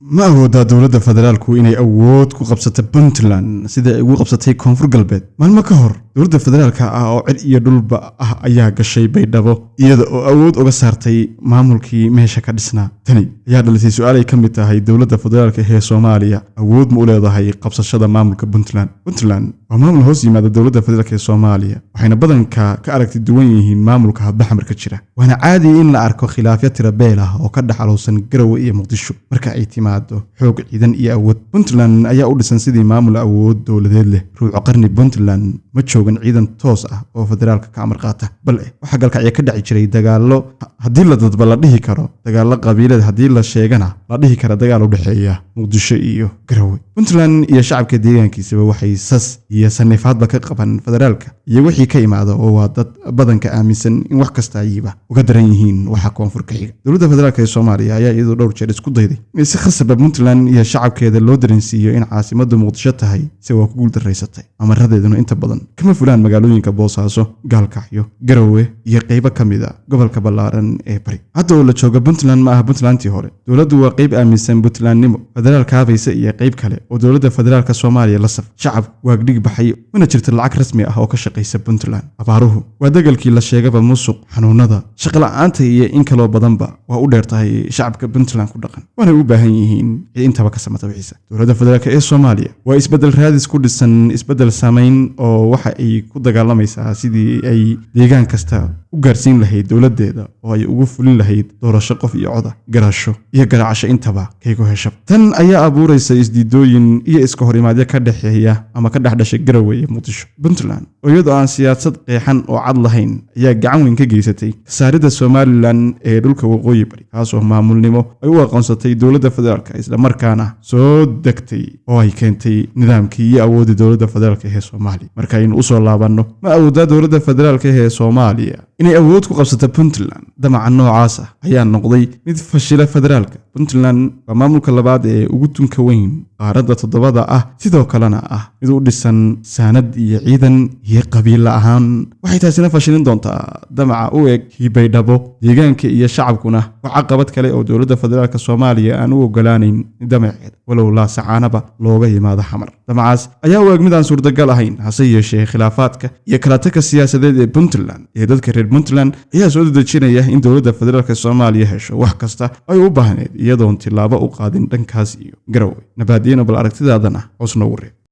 ma awoodaa dowladda federaalku inay awood ku qabsato Puntland sida ay ugu qabsatay Koonfur Galbeed maalmo ka hor dowladda federaalka ah oo cid iyo dhulba ah ayaa gashay Baydhabo iyada oo awood uga saartay maamulkii meesha ka dhisnaa tani ayaa dhalisay su'aal ay ka mid tahay dowladda federaalka ee Soomaaliya awood ma u leedahay qabsashada maamulka Puntland waa maamul hoos yimaada dowladda federaalka ee Soomaaliya waxayna badanka ka aragti duwan yihiin maamulka hadba-xamarka jira waana caadi in la arko khilaafyo tiro beel ah oo ka dhaxalowsan Garowe iyo Muqdisho marka ay timaado xoog ciidan iyo awood Puntland ayaa u dhisan sidii maamul awood dowladeed leh ruuco qarni Puntland ma joogan ciidan toos ah oo federaalka ka amar qaata bal waxa galkacyo ka dhici jiray dagaallo haddii la dadba la dhihi karo dagaallo qabiilad haddii la sheegana la dhihi karo dagaal u dhaxeeya Muqdisho iyo Garowe Puntland iyo shacabka deegaankiisa waxay sas iyo sanifaadba ka qaban federaalka iyo wixii ka imaado oo waa dad badanka aaminsan in wax kasta ayba uga daran yihiin waxa koonfurka xiga dowladda federaalka ee Soomaaliya ayaa iyadoo dhowr jeer isku dayday in si khasab ah Puntland iyo shacabkeeda loo dareensiiyo in caasimadda Muqdisho tahay si waa ku guuldareysatay amaradeeduna inta badan kama fulaan magaalooyinka Boosaaso Gaalkacyo Garowe iyo qaybo kamid ah gobolka Ballaaran ee Bari hadda oo la joogo Puntland ma aha Puntlandtii hore dowladdu waa qayb aaminsan Puntlandnimo federaalka habaysa iyo qayb kale oo dowladda federaalka Soomaaliya la saf shacab waagdhig baxay mana jirto lacag rasmi ah oo ka shaqeysa Puntland abaaruhu waa dagalkii la sheegaba musuq xanuunada shaqo la'aanta iyo in kale oo badanba waa u dheertahay shacabka Puntland ku dhaqan waana u baahan yihiin intaba ka samata wixisa dowladda federaalka ee Soomaaliya waa isbedel raadis ku dhisan isbedel saameyn oo waxa ay ku dagaalamaysaa sidii ay deegaan kasta u gaarsiin lahayd dowladeeda oo ay ugu fulin lahayd doorasho qof iyo cod garasho iyo garaacasho intaba kaygu hesha tan ayaa abuuraysa isdiidooyin iyo iska horimaadyo ka dhaxeeya ama ka dhaxdhashay Garowe iyo Muqdisho Puntland oo iyadoo aan siyaasad qeexan oo cad lahayn ayaa gacan weyn ka geysatay saarida Somaliland ee dhulka waqooyi bari kaasoo maamulnimo ay u aqoonsatay dowladda federaalka isla markaana soo degtay oo ay keentay nidaamkii iyo awoodda dowladda federaalka ee Soomaaliya marka aynu u soo laabanno ma awoodaa dowladda federaalka ee Soomaaliya inay awood ku qabsato Puntland damaca noocaas ah ayaa noqday mid fashila federaalka Puntland waa maamulka labaad ee ugu tunka weyn qaaradda toddobada ah sidoo kalena ah mid u dhisan saanad iyo ciidan iyo qabiil ahaan waxay taasina fashilin doontaa damaca u eg Baydhabo deegaanka iyo shacabkuna waxa qabad kale oo dowladda federaalka Soomaaliya aan u ogolaaneyn damaceed walow la sacaanaba looga yimaado xamar damacaas ayaa u eg mid aan suurtagal ahayn hase yeeshee khilaafaadka iyo kala tagga siyaasadeed ee Puntland ee dadka reer Puntland ayaa soo dedejinaya in dowladda federaalka Soomaaliya hesho wax kasta ay u baahneed iyadoon tilaabo u qaadin dhankaas iyo Garowe nabadeena bal aragtidaadana hoos noogu reeb